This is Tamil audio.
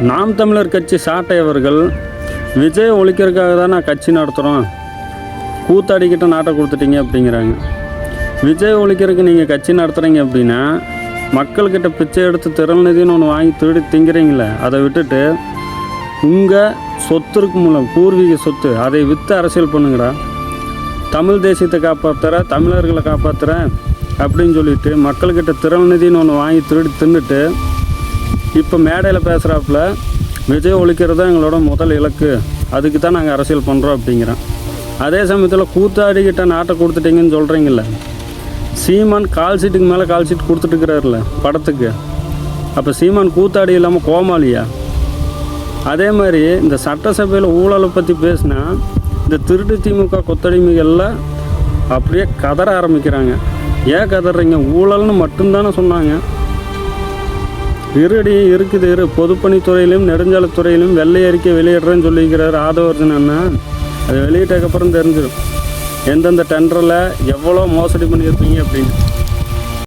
நாம் தமிழர் கட்சி சாட்டை அவர்கள் விஜய் ஒழிக்கிறதுக்காக தான் நான் கட்சி நடத்துகிறோம், கூத்தாடிக்கிட்ட நாட்டை கொடுத்துட்டீங்க அப்படிங்கிறாங்க. விஜய் ஒழிக்கிறதுக்கு நீங்கள் கட்சி நடத்துகிறீங்க அப்படின்னா மக்கள்கிட்ட பிச்சை எடுத்து திறல்நிதின்னு ஒன்று வாங்கி திருடி திங்கிறீங்களே, அதை விட்டுட்டு உங்கள் சொத்துருக்கு மூலம் பூர்வீக சொத்து அதை விற்று அரசியல் பண்ணுங்கடா. தமிழ் தேசியத்தை காப்பாற்றுற, தமிழர்களை காப்பாற்றுறேன் அப்படின்னு சொல்லிட்டு மக்கள்கிட்ட திறல்நிதின்னு ஒன்று வாங்கி திருடி தின்னுட்டு இப்போ மேடையில் பேசுகிறாப்புல விஜய் ஒழிக்கிறது தான் எங்களோட முதல் இலக்கு, அதுக்கு தான் நாங்கள் அரசியல் பண்ணுறோம் அப்படிங்கிறோம். அதே சமயத்தில் கூத்தாடிக்கிட்ட நாட்டை கொடுத்துட்டீங்கன்னு சொல்கிறீங்கள, சீமான் கால் சீட்டுக்கு மேலே கால் சீட் கொடுத்துட்டுருக்கிறாருல படத்துக்கு. அப்போ சீமான் கூத்தாடி இல்லாமல் கோமாளியா? அதே மாதிரி இந்த சட்டசபையில் ஊழலை பற்றி பேசினா இந்த திருட்டு திமுக கொத்தடிமைகளில் அப்படியே கதற ஆரம்பிக்கிறாங்க. ஏன் கதறீங்க? ஊழல்னு மட்டும்தானே சொன்னாங்க. இருக்குது பொதுப்பணித்துறையிலும் நெடுஞ்சாலைத்துறையிலும் வெள்ளை அறிக்கை வெளியிடுறேன்னு சொல்லியிருக்கிறார் ஆதவர்ஜன் அண்ணா. அது வெளியிட்டதுக்கப்புறம் தெரிஞ்சிடும் எந்தெந்த டெண்டரில் எவ்வளோ மோசடி பண்ணியிருப்பீங்க அப்படின்னு.